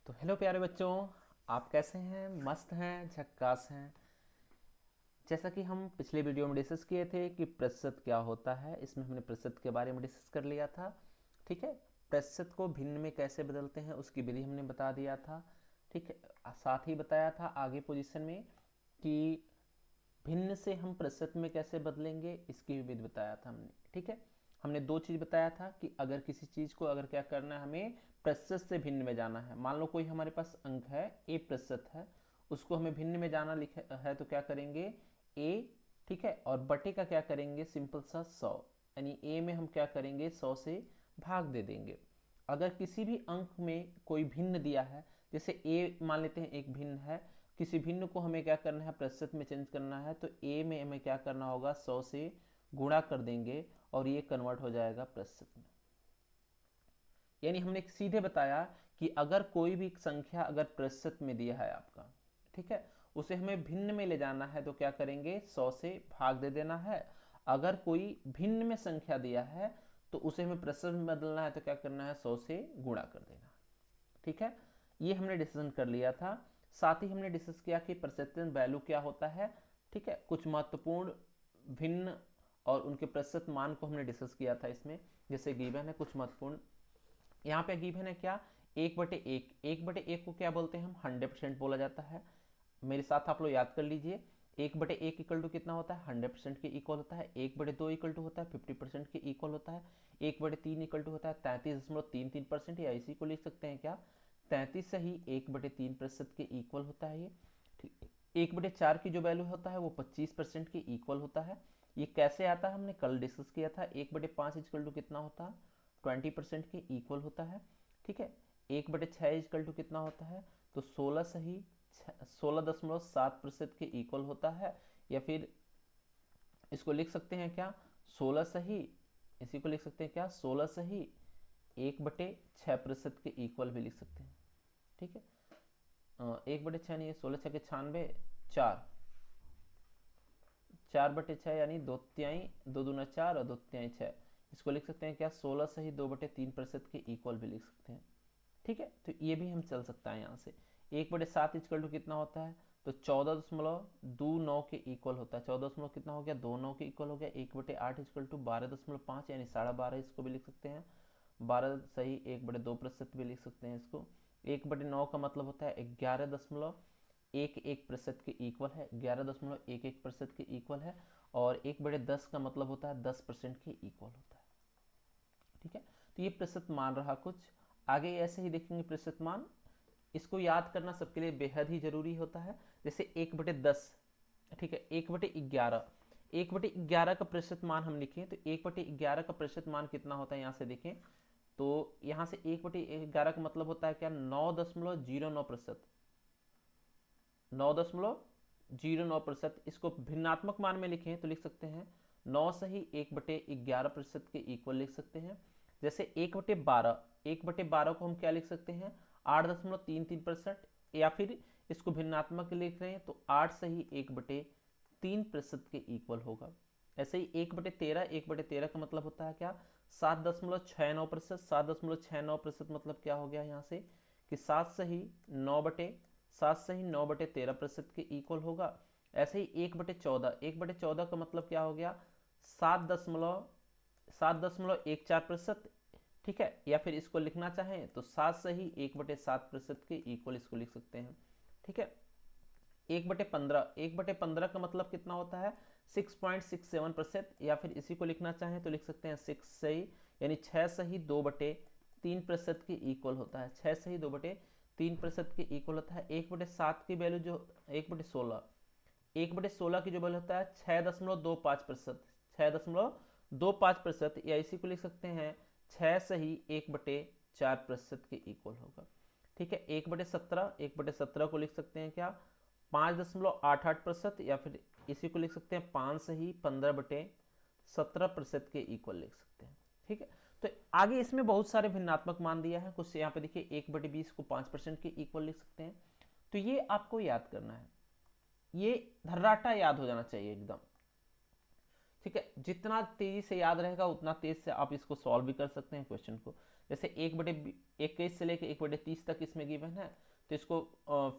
तो हेलो प्यारे बच्चों, आप कैसे हैं? मस्त हैं, झक्कास हैं। जैसा कि हम पिछले वीडियो में डिस्कस किए थे कि प्रतिशत क्या होता है, इसमें हमने प्रतिशत के बारे में डिस्कस कर लिया था। ठीक है, प्रतिशत को भिन्न में कैसे बदलते हैं उसकी विधि हमने बता दिया था। ठीक है, साथ ही बताया था आगे पोजीशन में कि भिन्न से हम प्रतिशत में कैसे बदलेंगे, इसकी भी विधि बताया था हमने। ठीक है, हमने दो चीज बताया था कि अगर किसी चीज को अगर क्या करना है, हमें प्रतिशत से भिन्न में जाना है। मान लो कोई हमारे पास अंक है, ए प्रतिशत है, उसको हमें भिन्न में जाना लिखा है तो क्या करेंगे, ए। ठीक है, और बटे का क्या करेंगे, सिंपल सा 100, यानी ए में हम क्या करेंगे, 100 से भाग दे देंगे। अगर किसी भी अंक में कोई भिन्न दिया है, जैसे ए मान लेते हैं एक भिन्न है, किसी भिन्न को हमें क्या करना है, प्रतिशत में चेंज करना है, तो ए में हमें क्या करना होगा, 100 से गुणा कर देंगे और ये कन्वर्ट हो जाएगा प्रतिशत में। यानी हमने सीधे बताया कि अगर कोई भी संख्या अगर प्रतिशत में दिया है आपका, ठीक है, उसे हमें भिन्न में ले जाना है तो क्या करेंगे, 100 से भाग दे देना है। अगर कोई भिन्न में संख्या दिया है तो उसे हमें प्रतिशत में बदलना है तो क्या करना है, 100 से गुणा कर देना। ठीक है, ये हमने डिसीजन कर लिया था। साथ ही हमने डिस्कस किया कि प्रतिशत वैल्यू क्या होता है। ठीक है, कुछ महत्वपूर्ण भिन्न और उनके प्रतिशत मान को हमने डिस्कस किया था इसमें। जैसे गिवन है कुछ महत्वपूर्ण, यहाँ पे गिवन है क्या, 1/1। 1/1 को क्या बोलते हैं हम, 100% बोला जाता है। मेरे साथ आप लोग याद कर लीजिए, 1/1 इक्वल टू कितना होता है, 100% के इक्वल होता है। 1/2 इक्वल टू होता है 50% के इक्वल होता है। 1/3 इक्वल टू होता है 33.33%, या इसी को लिख सकते हैं क्या, 33 सही 1/3% के इक्वल होता है ये। ठीक, 1/4 की जो वैल्यू होता है वो 25% के इक्वल होता है। ये कैसे आता है हमने कल डिस्कस किया था। 1/5 इक्वल टू कितना होता है, 20% के इक्वल होता है। ठीक है, 1/6 इक्वल टू कितना होता है, तो 16 सही 16.7% के इक्वल होता है। या फिर इसको लिख सकते हैं क्या, 16 सही, इसी को लिख सकते हैं क्या, 16 सही 1/6% के इक्वल भी लिख सकते हैं। ठीक है, 1/6 नहीं है, 16 6 96, 4, 4/6 यानी 2/3, 2×2 4 और 2/3 6। इसको लिख सकते हैं क्या, 16 सही 2/3% के इक्वल भी लिख सकते हैं। ठीक है, तो ये भी हम चल सकता है यहाँ से। 1/7 इक्वल टू कितना होता है, तो 14.29 के इक्वल होता है। 14 कितना हो गया, 29 के इक्वल हो गया। 1/8 इक्वल टू 12.5 यानी 12.5, इसको भी लिख सकते हैं। 12 सही 1/2% भी लिख सकते हैं इसको। 1/9 का मतलब होता है 11.11% के इक्वल है, 11.11% के इक्वल है। और 1/10 का मतलब होता है 10% के इक्वल होता है। ठीक है, तो ये प्रतिशत मान रहा कुछ। आगे ऐसे ही देखेंगे प्रतिशत मान, इसको याद करना सबके लिए बेहद ही जरूरी होता है। जैसे 1/10, ठीक है, 1/11, 1/11 का प्रतिशत मान हम लिखें तो 1/11 का प्रतिशत मान कितना होता है, यहां से देखें तो यहां से 1/11 का मतलब होता है क्या, 9.09%। 9.09%। इसको भिन्नात्मक मान में लिखें तो लिख सकते हैं 9 सही 1/11% के इक्वल लिख सकते हैं। जैसे 1/12, 1/12 को हम क्या लिख सकते हैं, 8.33%। या फिर इसको भिन्नात्मक लिख रहे हैं तो 8 सही 1/3% के इक्वल होगा। ऐसे ही 1/13, 1/13 का मतलब होता है क्या, 7.69%। 7.69% मतलब क्या हो गया यहाँ से कि 7 सही 9/13% के इक्वल होगा। ऐसे ही 1/14, 1/14 का मतलब क्या हो गया, 7.14%। ठीक है, या फिर इसको लिखना चाहें तो 7 सही 1/7% के इक्वल इसको लिख सकते हैं। ठीक है, 1/15, 1/15 का मतलब कितना होता है, 6.67%। या फिर इसी को लिखना चाहें तो लिख सकते हैं 6 सही, यानी 6 सही 2/3% के इक्वल होता है। 6 सही 2/3% के इक्वल होता है। 1/7 की वैल्यू जो 1/16, 1/16 की जो वैल्यू होता है 6.25%, 6.25%। या इसी को लिख सकते हैं 6 सही 1/4% के इक्वल होगा। ठीक है, 1/17, 1/17 को लिख सकते हैं क्या, 5.88%। या फिर इसी को लिख सकते हैं 5 सही 15/17% के इक्वल लिख सकते हैं। ठीक है, तो आगे इसमें बहुत सारे भिन्नात्मक मान दिया है कुछ। यहाँ पे देखिए 1/20 को 5% के इक्वल लिख सकते हैं। तो ये आपको याद करना है, ये धर्राटा याद हो जाना चाहिए एकदम। ठीक है, जितना तेजी से याद रहेगा उतना तेज से आप इसको सॉल्व भी कर सकते हैं क्वेश्चन को। जैसे 1/21 से लेकर 1/30 तक इसमें गिवन है, तो इसको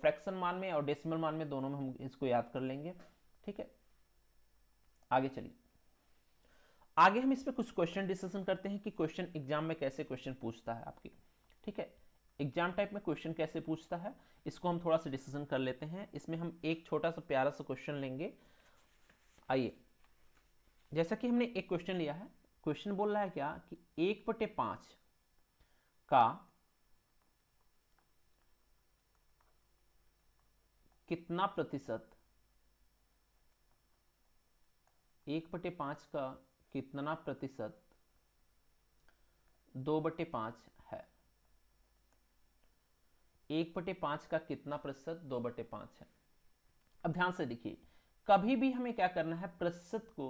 फ्रैक्शन मान में और डेसिमल मान में दोनों में हम इसको याद कर लेंगे। ठीक है, आगे चलिए, आगे हम इस पे कुछ क्वेश्चन डिस्कशन करते हैं कि क्वेश्चन एग्जाम में कैसे क्वेश्चन पूछता है आपकी। ठीक है, एग्जाम टाइप में क्वेश्चन कैसे पूछता है इसको हम थोड़ा सा डिस्कशन कर लेते हैं। इसमें हम एक छोटा सा प्यारा सा क्वेश्चन लेंगे। आइए, जैसा कि हमने एक क्वेश्चन लिया है, क्वेश्चन बोल रहा है क्या कि 1/5 का कितना प्रतिशत, 1/5 का कितना प्रतिशत 2/5 है। 1/5 का कितना प्रतिशत 2/5 है। अब ध्यान से देखिए, कभी भी हमें क्या करना है, प्रतिशत को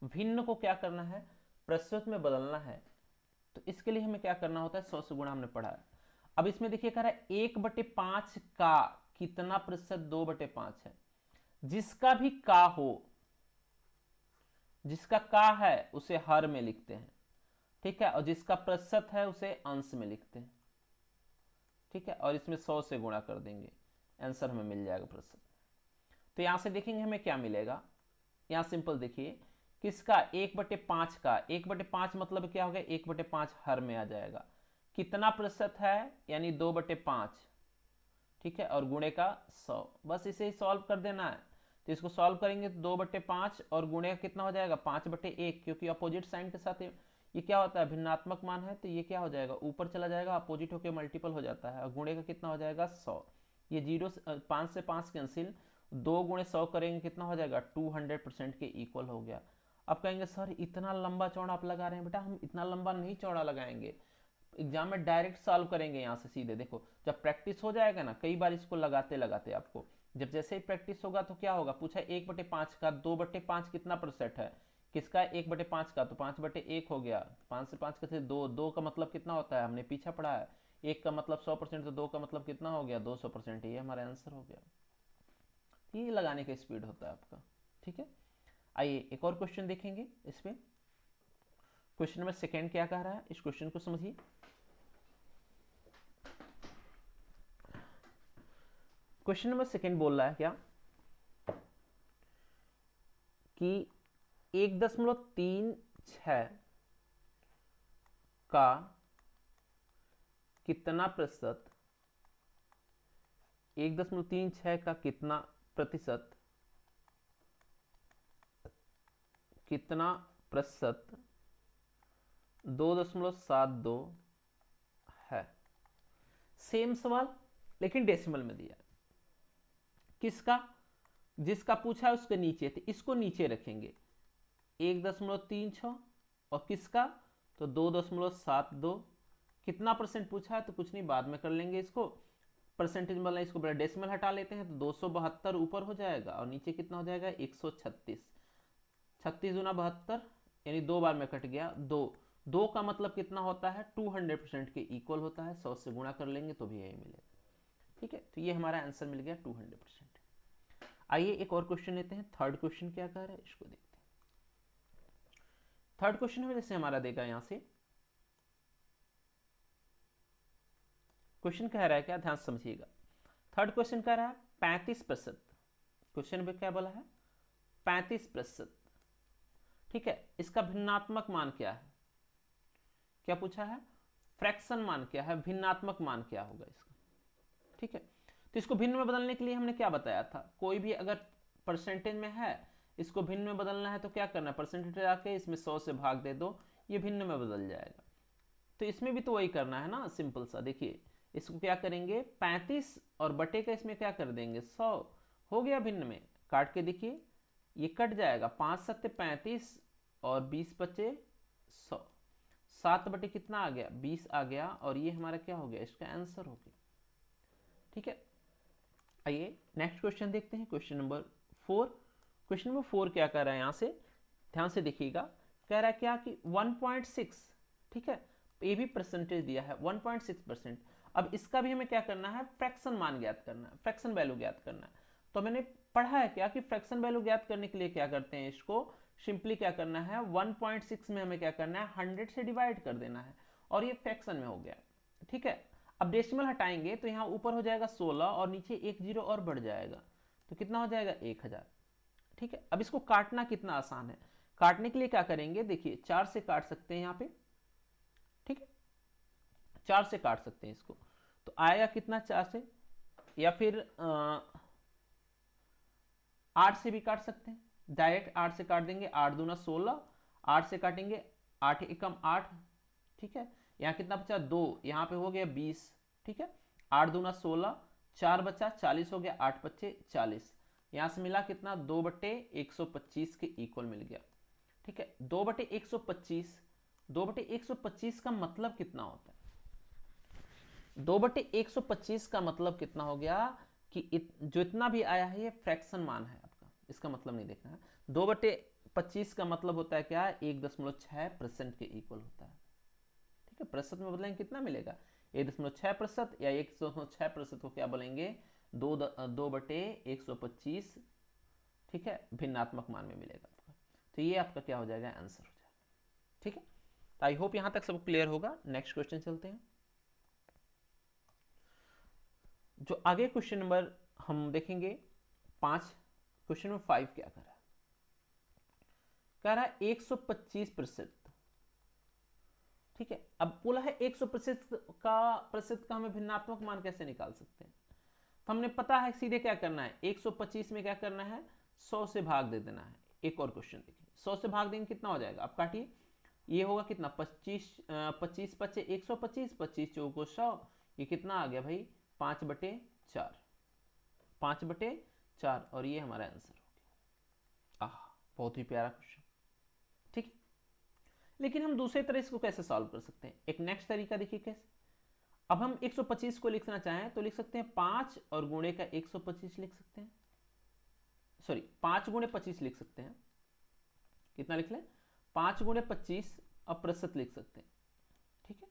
भिन्न को क्या करना है, प्रतिशत में बदलना है। तो इसके लिए हमें क्या करना होता है, 100 से गुणा, हमने पढ़ा है। अब इसमें देखिए कह रहा है 1/5 का कितना प्रतिशत 2/5 है। जिसका भी का हो, जिसका का है उसे हर में लिखते हैं। ठीक है, और जिसका प्रतिशत है उसे अंश में लिखते हैं। ठीक है, और इसमें 100 से गुणा कर देंगे, आंसर हमें मिल जाएगा प्रतिशत। तो यहां से देखेंगे हमें क्या मिलेगा। यहां सिंपल देखिए, किसका 1/5 का, 1/5 मतलब क्या हो गया, 1/5 हर में आ जाएगा। कितना प्रतिशत है, यानी 2/5। ठीक है, और गुणे का 100, बस इसे ही सॉल्व कर देना है। तो इसको सॉल्व करेंगे तो 2/5 और गुणे का कितना हो जाएगा 5/1, क्योंकि अपोजिट साइन के साथ ये क्या होता है, भिन्नात्मक मान है, तो ये क्या हो जाएगा, ऊपर चला जाएगा, अपोजिट होकर मल्टीपल हो जाता है। और गुणे का कितना हो जाएगा 100। ये 5 से 5 कैंसिल, 2 गुणे 100 करेंगे कितना हो जाएगा, 200% के इक्वल हो गया। अब कहेंगे सर इतना लंबा चौड़ा आप लगा रहे हैं, बेटा हम इतना लंबा नहीं चौड़ा लगाएंगे, एग्जाम में डायरेक्ट सॉल्व करेंगे यहाँ से सीधे। देखो जब प्रैक्टिस हो जाएगा ना, कई बार इसको लगाते लगाते आपको, जब जैसे ही प्रैक्टिस होगा तो क्या होगा, पूछा 1/5 का 2/5 कितना प्रतिशत है, किसका 1/5 का, तो 5/1 हो गया। 5 से 5 कैसे 2, 2 का मतलब कितना होता है, हमने पीछा पढ़ा है, 1 का मतलब 100%, तो 2 का मतलब कितना हो गया 200%। ये हमारा आंसर हो गया। ये लगाने का स्पीड होता है आपका। ठीक है, आइए एक और क्वेश्चन देखेंगे। इसमें क्वेश्चन नंबर सेकेंड क्या कह रहा है, इस क्वेश्चन को समझिए। क्वेश्चन नंबर सेकेंड बोल रहा है क्या कि 1.36 का कितना प्रतिशत, 1.36 का कितना प्रतिशत, कितना प्रतिशत 2.72 है। सेम सवाल लेकिन डेसिमल में दिया है। किसका, जिसका पूछा है उसके नीचे थे, इसको नीचे रखेंगे 1.36, और किसका तो 2.72। कितना परसेंट पूछा है तो कुछ नहीं, बाद में कर लेंगे इसको, परसेंटेज मतलब इसको बड़ा डेसिमल हटा लेते हैं तो 272 ऊपर हो जाएगा, और नीचे कितना हो जाएगा 136। 36 दूना 72, यानी 2 बार में कट गया 2। 2 का मतलब कितना होता है 200% के इक्वल होता है, 100 से गुणा कर लेंगे तो भी यही मिलेगा। ठीक है, तो ये हमारा आंसर मिल गया 200%। आइए एक और क्वेश्चन लेते हैं। थर्ड क्वेश्चन क्या कह रहा है इसको देखते हैं। थर्ड क्वेश्चन में जैसे हमारा देगा, यहां से क्वेश्चन कह रहा है क्या, ध्यान समझिएगा। थर्ड क्वेश्चन कह रहा है 35%। क्वेश्चन में क्या बोला है 35%। ठीक है, इसका भिन्नात्मक मान क्या है, क्या पूछा है, फ्रैक्शन मान क्या है, भिन्नात्मक मान क्या होगा इसका। ठीक है, तो इसको भिन्न में बदलने के लिए हमने क्या बताया था, कोई भी अगर परसेंटेज में है इसको भिन्न में बदलना है तो क्या करना है, परसेंटेज आके इसमें 100 से भाग दे दो, ये भिन्न में बदल जाएगा। तो इसमें भी तो वही करना है ना, सिंपल सा। देखिए इसको क्या करेंगे 35 और बटे का इसमें क्या कर देंगे 100, हो गया भिन्न में। काट के देखिए ये कट जाएगा, 5 7 35 और 20 बचे 100, 7 बटे कितना आ गया 20 आ गया, और ये हमारा क्या हो गया, इसका आंसर हो गया। ठीक है, आइए नेक्स्ट क्वेश्चन देखते हैं, क्वेश्चन नंबर 4। क्वेश्चन नंबर 4 क्या कर रहा है, यहां से ध्यान से देखिएगा। कह रहा है क्या कि 1.6, ठीक है, ये भी परसेंटेज दिया है 1.6%। अब इसका भी हमें क्या करना है, फ्रैक्शन मान ज्ञात करना है, फ्रैक्शन वैल्यू ज्ञात करना है। तो मैंने पढ़ा है क्या कि फ्रैक्शन वैल्यू ज्ञात करने के लिए क्या करते हैं, इसको सिंपली क्या करना है, 1.6 में हमें क्या करना है, 100 से डिवाइड कर देना है और ये फ्रैक्शन में हो गया। ठीक है, अब डेसिमल हटाएंगे तो यहाँ ऊपर हो जाएगा 16 और नीचे एक जीरो और बढ़ जाएगा, तो कितना हो जाएगा 1000। ठीक है, अब इसको काटना कितना आसान है, काटने के लिए क्या करेंगे, देखिए 4 से काट सकते हैं यहाँ पे। ठीक है, 4 से काट सकते हैं इसको, तो आएगा कितना 4 से, या फिर 8 से भी काट सकते हैं, डायरेक्ट 8 से काट देंगे, 8 दूना 16, 8 से काटेंगे 8 एकम 8। ठीक है, यहाँ कितना बचा 2, यहाँ पे हो गया 20। ठीक है, 8 दूना 16, 4 बचा 40 हो गया, 8 बच्चे 40, यहाँ से मिला कितना 2/125 के इक्वल मिल गया। ठीक है, 2/125, 2/125 का मतलब कितना होता है, 2/125 का मतलब कितना हो गया कि जो इतना भी आया है ये फ्रैक्शन मान है आपका, इसका मतलब नहीं देखना है। 2/25 का मतलब होता है क्या, 1.6% के इक्वल होता है। ठीक है, प्रतिशत में बदलेंगे कितना मिलेगा, 1.6%, या 1.6% को क्या बोलेंगे, 2/125। ठीक है, भिन्नात्मक मान में मिलेगा आपका, तो ये आपका क्या हो जाएगा, आंसर हो जाएगा। ठीक है, तो आई होप यहां तक सब क्लियर होगा। नेक्स्ट क्वेश्चन चलते हैं। जो आगे क्वेश्चन नंबर हम देखेंगे 5, क्वेश्चन नंबर 5 क्या कर रहा है, कह रहा है 125%। ठीक है, अब बोला है 100% का हमें भिन्नात्मक मान कैसे निकाल सकते हैं, तो हमने पता है सीधे क्या करना है, 125 में क्या करना है, 100 से भाग दे देना है। एक और क्वेश्चन देखिए, 100 से भाग देंगे कितना हो जाएगा, आप काटिए, ये होगा कितना 25, 25 पच्चे 125, 25 चौको 100, ये कितना आ गया भाई 5/4, 5/4, और ये हमारा आंसर हो गया। बहुत ही प्यारा क्वेश्चन। ठीक है, लेकिन हम दूसरे तरह इसको कैसे सॉल्व कर सकते हैं, एक नेक्स्ट तरीका देखिए कैसे। अब हम 125 को लिखना चाहें तो लिख सकते हैं 5 और गुणे का 125 लिख सकते हैं, सॉरी 5 गुणे 25 लिख सकते हैं, कितना लिख लें 5 गुणे 25, अब प्रतिशत लिख सकते हैं। ठीक है,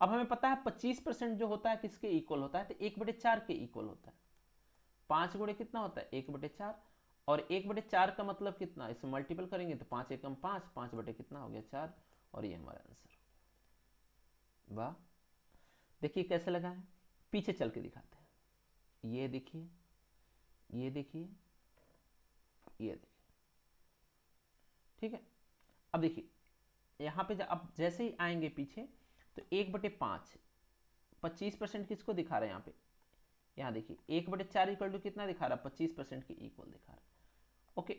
अब हमें पता है 25% जो होता है किसके इक्वल होता है, तो 1/4 के इक्वल होता है। 5 गुणे कितना होता है 1/4, और 1/4 का मतलब कितना, इसे मल्टीपल करेंगे तो 5 एकम 5, 5 बटे कितना हो गया 4, और ये हमारा आंसर। वाह, देखिए कैसे लगा है, पीछे चल के दिखाते हैं। ये देखिए, ये देखिए, ये देखिए। ठीक है, अब देखिए यहां पे अब जैसे ही आएंगे पीछे तो 1/5, 25% किसको दिखा रहा है यहाँ पे, यहाँ देखिए 1/4 इक्वल टू कितना दिखा रहा है, 25% के इक्वल दिखा रहा है। ओके,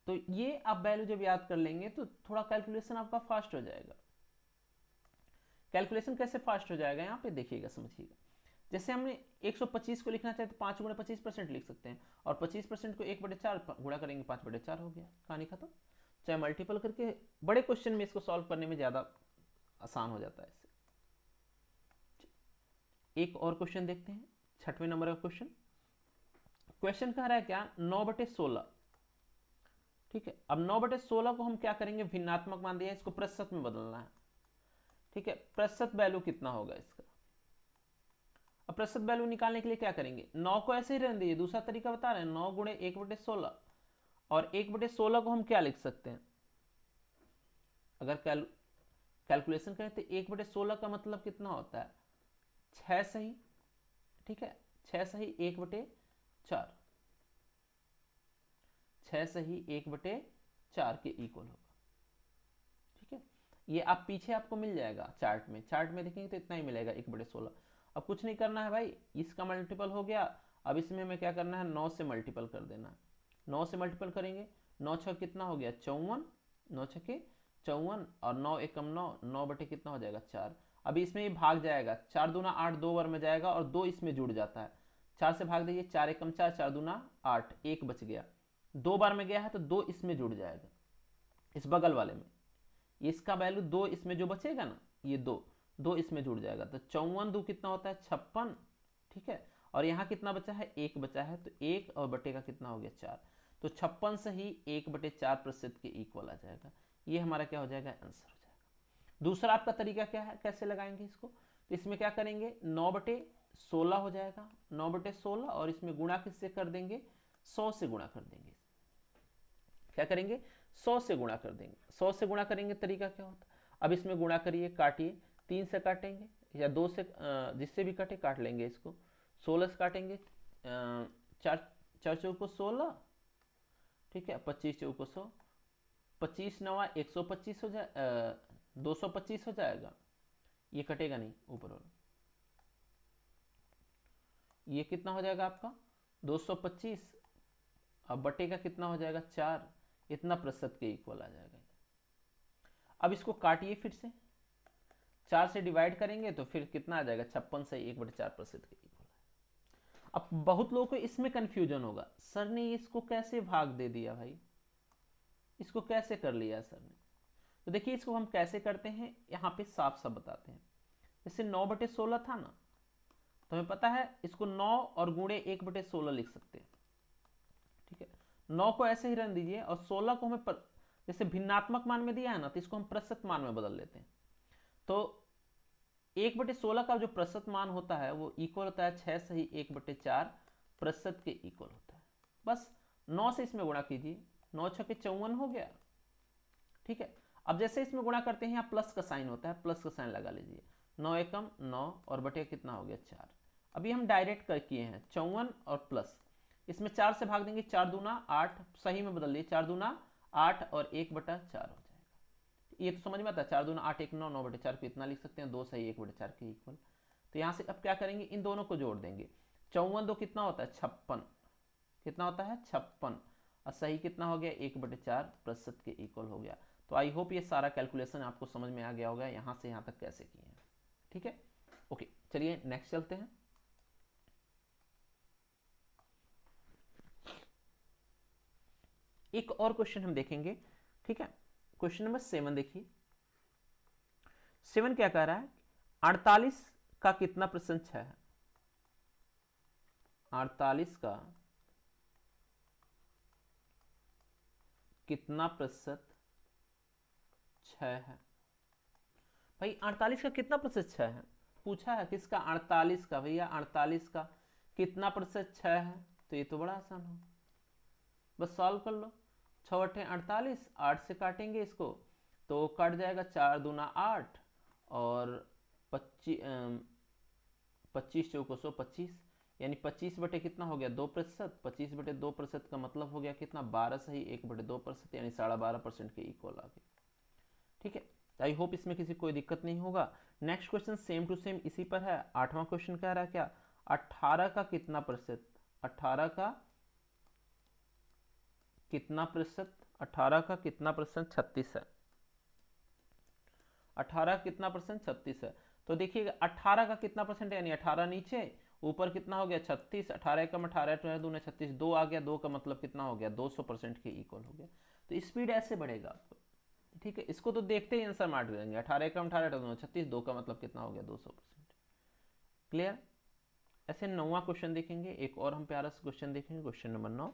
तो ये आप वैल्यू जब याद कर लेंगे तो थोड़ा कैलकुलेशन आपका फास्ट हो जाएगा। कैलकुलेशन कैसे फास्ट हो जाएगा, यहाँ पे देखिएगा समझिएगा। जैसे हमने 125 को लिखना चाहे तो 5 गुणे 25% लिख सकते हैं, और 25% को 1/4 गुणा करेंगे 5/4 हो गया, कहानी खत्म। चाहे मल्टीपल करके बड़े क्वेश्चन में इसको सॉल्व करने में ज़्यादा आसान हो जाता है इससे। एक और क्वेश्चन देखते हैं, 6वें नंबर का क्वेश्चन। क्वेश्चन कह रहा है क्या, 9/16। ठीक है, अब 9/16 को हम क्या करेंगे, भिन्नात्मक मान दिया, इसको प्रतिशत में बदलना है। ठीक है, प्रतिशत वैल्यू कितना होगा इसका, अब प्रतिशत वैल्यू निकालने के लिए क्या करेंगे, 9 को ऐसे ही रहने दीजिए, दूसरा तरीका बता रहे हैं, 9 गुणे 1/16, और 1/16 को हम क्या लिख सकते हैं, अगर कैलकुलेशन करें तो 1/16 का मतलब कितना होता है 6 सही। ठीक है, 6 सही 1/4, 6 सही 1/4 के इक्वल होगा। ठीक है, ये आप पीछे आपको मिल जाएगा चार्ट में, चार्ट में देखेंगे तो इतना ही मिलेगा 1/16। अब कुछ नहीं करना है भाई, इसका मल्टीपल हो गया, अब इसमें हमें क्या करना है 9 से मल्टीपल कर देना है। 9 से मल्टीपल करेंगे, 9 छः कितना हो गया 54, 9 छः के 54, और 9 एकम 9, 9 बटे कितना हो जाएगा 4। अभी इसमें ये भाग जाएगा, 4 दूना 8 दो बार में जाएगा, और 2 इसमें जुड़ जाता है, 4 से भाग दीजिए, 4 एकम 4, 4 दूना 8, 1 बच गया, 2 बार में गया है तो 2 इसमें जुड़ जाएगा, इस बगल वाले में, इसका वैल्यू 2 इसमें जो बचेगा ना, ये 2 इसमें जुड़ जाएगा, तो 54 2 कितना होता है 56। ठीक है, और यहाँ कितना बचा है 1 बचा है, तो 1 और बटे का कितना हो गया 4, तो 56 से ही 1/4 प्रतिशत के इक्वल आ जाएगा। ये हमारा क्या हो जाएगा, आंसर हो जाएगा। दूसरा आपका तरीका क्या है, कैसे लगाएंगे इसको, तो इसमें क्या करेंगे 9/16 हो जाएगा, 9/16, और इसमें गुणा किससे कर देंगे, 100 से गुणा कर देंगे। क्या करेंगे 100 से गुणा कर देंगे। 100 से गुणा करेंगे तरीका क्या होता है, अब इसमें गुणा करिए, काटिए, 3 से काटेंगे या 2 से, जिससे भी कटे काट लेंगे इसको। 16 से काटेंगे, 4 चौको 16, ठीक है, 25 चौको 100, 25 नवा 125 हो जाए, 225 हो जाएगा। ये कटेगा नहीं ऊपर वाला, ये कितना हो जाएगा आपका 225, अब बटेगा कितना हो जाएगा 4, इतना प्रतिशत के इक्वल आ जाएगा। अब इसको काटिए फिर से, 4 से डिवाइड करेंगे तो फिर कितना आ जाएगा 56 से 1/4% के इक्वल। अब बहुत लोगों को इसमें कंफ्यूजन होगा, सर ने इसको कैसे भाग दे दिया भाई, इसको कैसे कर लिया सर ने। तो देखिए इसको हम कैसे करते हैं, यहाँ पे साफ साफ बताते हैं। जैसे 9/16 था ना, तो हमें पता है इसको 9 और गुणे 1/16 लिख सकते हैं, ठीक है। 9 को ऐसे ही रन दीजिए और 16 को हमें जैसे भिन्नात्मक मान में दिया है ना, तो इसको हम प्रतिशत मान में बदल लेते हैं। तो 1/16 का जो प्रतिशत मान होता है वो इक्वल होता है 6 सही 1/4 प्रतिशत के इक्वल होता है। बस 9 से इसमें गुणा कीजिए, 9 छके 54 हो गया, ठीक है। अब जैसे इसमें गुणा करते हैं यहाँ प्लस का साइन होता है, प्लस का साइन लगा लीजिए, 9 एकम 9 और बटे कितना हो गया 4। अभी हम डायरेक्ट कर किए हैं 54 और प्लस, इसमें 4 से भाग देंगे, 4 दूना 8, सही में बदल लिए, 4 दूना 8 और 1/4 हो जाएगा। ये तो समझ में आता है, 4 दूना 8 1 9, 9/4 को इतना लिख सकते हैं, 2 सही 1/4 के इक्वल। तो यहाँ से अब क्या करेंगे, इन दोनों को जोड़ देंगे, 54 दो कितना होता है 56, कितना होता है 56, और सही कितना हो गया 1/4 प्रतिशत के इक्वल हो गया। तो आई होप ये सारा कैलकुलेशन आपको समझ में आ गया होगा, यहाँ से यहाँ तक कैसे किए हैं, ठीक है। ओके चलिए नेक्स्ट चलते हैं। एक और क्वेश्चन हम देखेंगे, ठीक है। क्वेश्चन नंबर 7 देखिए, 7 क्या कह रहा है, 48 का कितना प्रतिशत 6 है, 48 का कितना प्रतिशत 6 है। भाई 48 का कितना प्रतिशत 6 है, पूछा है किसका, 48 का। भैया 48 का कितना प्रतिशत 6 है, तो ये तो बड़ा आसान हो, बस सॉल्व कर लो। 6 48, 8 से काटेंगे इसको तो कट जाएगा, 4 दूना 8 और 25 चौको 125, यानी 25 बटे कितना हो गया 2%, 25/2% का मतलब हो गया कितना 12 सही 1/2%, यानी 12.5% के इक्वल आ गया, ठीक है। आई होप इसमें किसी कोई दिक्कत नहीं होगा। Next question same to same इसी पर है। 8वां क्वेश्चन कह रहा है क्या, 18 का कितना प्रतिशत, 18 का कितना प्रतिशत, 18 का कितना प्रतिशत 36 है, 18 कितना परसेंट 36 है। तो देखिएगा 18 का कितना परसेंट है, यानी 18 नीचे, ऊपर कितना हो गया 36, 18 एकम 18 दूना 36, 2 आ गया, 2 का मतलब कितना हो गया 200% के इक्वल हो गया। तो स्पीड ऐसे बढ़ेगा आपको, ठीक है। इसको तो देखते ही आंसर मार देंगे, 18 एकम 18 दूना 36, 2 का मतलब कितना हो गया 200%। क्लियर। ऐसे 9वां क्वेश्चन देखेंगे, एक और हम प्यारा सा क्वेश्चन देखेंगे, क्वेश्चन नंबर 9।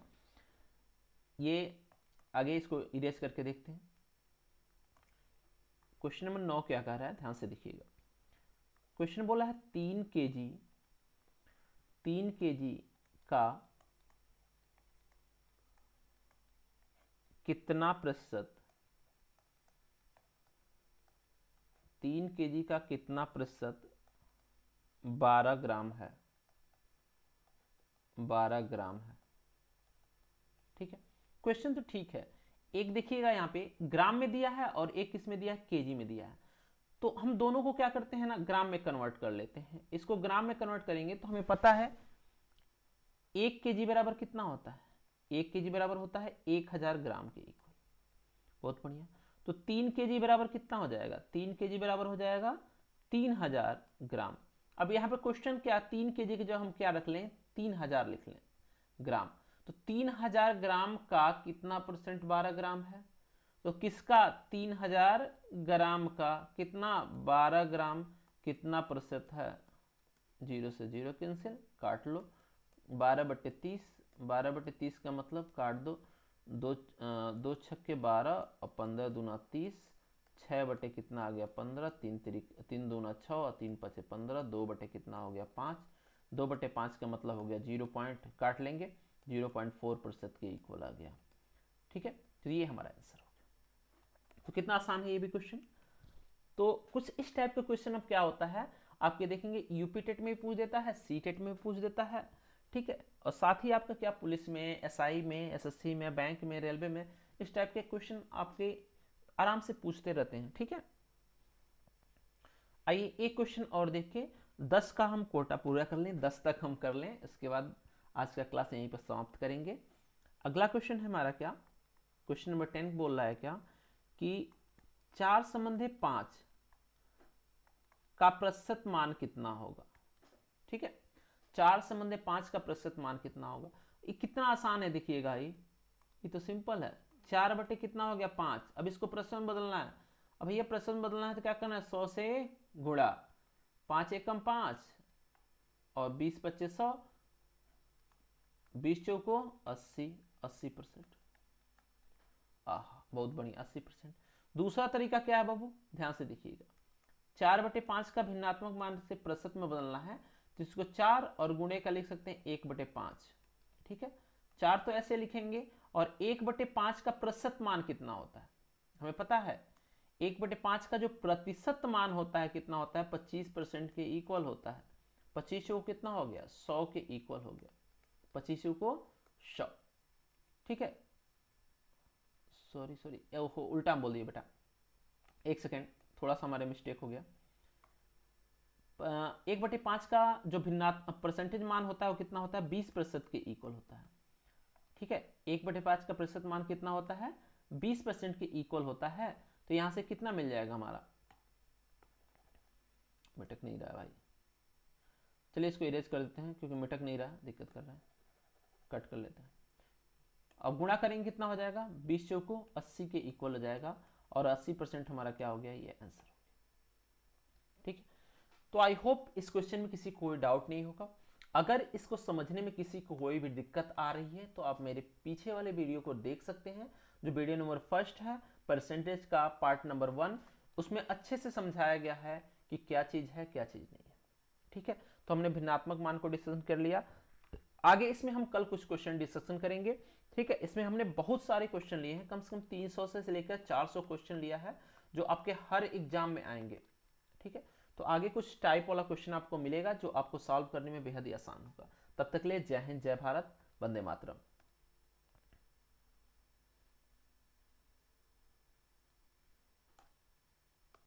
ये आगे इसको इरेज करके देखते हैं। क्वेश्चन नंबर 9 क्या कह रहा है, ध्यान से देखिएगा। क्वेश्चन बोला है 3 kg का कितना प्रतिशत, 3 kg का कितना प्रतिशत 12 ग्राम है, 12 ग्राम है, ठीक है। क्वेश्चन तो ठीक है, एक देखिएगा यहाँ पे ग्राम में दिया है और एक किस में दिया है, केजी में दिया है। तो हम दोनों को क्या करते हैं ना, ग्राम में कन्वर्ट कर लेते हैं। इसको ग्राम में कन्वर्ट करेंगे तो हमें पता है 1 kg बराबर कितना होता है, 1 kg बराबर होता है 1000 ग्राम के इक्वल। बहुत बढ़िया। तो 3 kg बराबर कितना हो जाएगा, 3 kg बराबर हो जाएगा 3000 ग्राम। अब यहाँ पे क्वेश्चन क्या, 3 kg के जो हम क्या रख लें 3000 लिख लें ग्राम। तो 3000 ग्राम का कितना परसेंट 12 ग्राम है, तो किसका 3000 ग्राम का कितना 12 ग्राम कितना प्रतिशत है, 0 से 0 कैंसिल, काट लो, 12/30, 12/30 का मतलब काट दो, 2 छक्के 12 और 15 दूना 30, 6 बटे कितना आ गया 15, 3 दूना 6 और 3 5 15, 2 बटे कितना हो गया 5, 2/5 का मतलब हो गया 0 पॉइंट काट लेंगे, 0.4% के इक्वल आ गया, ठीक है। तो ये हमारा आंसर हो गया। तो कितना आसान है ये भी क्वेश्चन। तो कुछ इस टाइप का क्वेश्चन अब क्या होता है, आपके देखेंगे यूपी टेट में भी पूछ देता है, सी टेट में भी पूछ देता है, ठीक है। और साथ ही आपका क्या पुलिस में, एसआई में, एसएससी में, बैंक में, रेलवे में, इस टाइप के क्वेश्चन आपके आराम से पूछते रहते हैं, ठीक है। आइए एक क्वेश्चन और देख के 10 का हम कोटा पूरा कर लें, 10 तक हम कर लें, इसके बाद आज का क्लास यहीं पर समाप्त करेंगे। अगला क्वेश्चन है हमारा क्या, क्वेश्चन नंबर 10 बोल रहा है क्या कि 4 संबंधी 5 का प्रतिशत मान कितना होगा, ठीक है। 4 संबंधी 5 का प्रतिशत मान कितना होगा। ये कितना आसान है, देखिएगा ये तो सिंपल है। 4 बटे कितना हो गया 5, अब इसको प्रतिशत में बदलना है। अब भैया प्रतिशत में बदलना है तो क्या करना है, 100 से गुणा, 5 एकम 5 और 20 25 100, 20 चौको 80, 80%। बहुत बढ़िया, 80%। दूसरा तरीका क्या है बाबू, ध्यान से देखिएगा। 4 बटे 5 का भिन्नात्मक मान से प्रतिशत में बदलना है, तो इसको 4 और गुणे का लिख सकते हैं 1 बटे 5, ठीक है। 4 तो ऐसे लिखेंगे, और 1 बटे 5 का प्रतिशत मान कितना होता है हमें पता है। 1 बटे 5 का जो प्रतिशत मान होता है कितना होता है, 25% के इक्वल होता है। 25 को कितना हो गया, 100 के इक्वल हो गया, 25 को 100, ठीक है। सॉरी ओहो उल्टा बोल दिया बेटा, एक सेकेंड, थोड़ा सा हमारे मिस्टेक हो गया। 1 बटे 5 का जो भिन्नात्मक परसेंटेज मान होता है वो कितना होता है, 20% के इक्वल होता है, ठीक है। 1 बटे 5 का प्रतिशत मान कितना होता है, 20% के इक्वल होता है। तो यहां से कितना मिल जाएगा हमारा, मिटक नहीं रहा है भाई, चलिए इसको इरेज कर देते हैं क्योंकि मिटक नहीं रहा, दिक्कत कर रहा है, कट कर लेते हैं। अब गुणा करेंगे कितना हो जाएगा, 20 चौको 80 के इक्वल हो जाएगा, और 80% हमारा क्या हो गया, ये आंसर हो गया, ठीक है। तो आई होप इस क्वेश्चन में किसी को कोई डाउट नहीं होगा। अगर इसको समझने में किसी को कोई भी दिक्कत आ रही है तो आप मेरे पीछे वाले वीडियो को देख सकते हैं, जो वीडियो नंबर 1 है, परसेंटेज का पार्ट नंबर 1, उसमें अच्छे से समझाया गया है कि क्या चीज़ है क्या चीज़ नहीं है, ठीक है। तो हमने भिन्नात्मक मान को डिस्कशन कर लिया, आगे इसमें हम कल कुछ क्वेश्चन डिस्कशन करेंगे, ठीक है। इसमें हमने बहुत सारे क्वेश्चन लिए हैं, कम से कम 300 से लेकर 400 क्वेश्चन लिया है, जो आपके हर एग्जाम में आएंगे, ठीक है। तो आगे कुछ टाइप वाला क्वेश्चन आपको मिलेगा जो आपको सॉल्व करने में बेहद ही आसान होगा। तब तक के लिए जय हिंद, जय भारत, वंदे मातरम।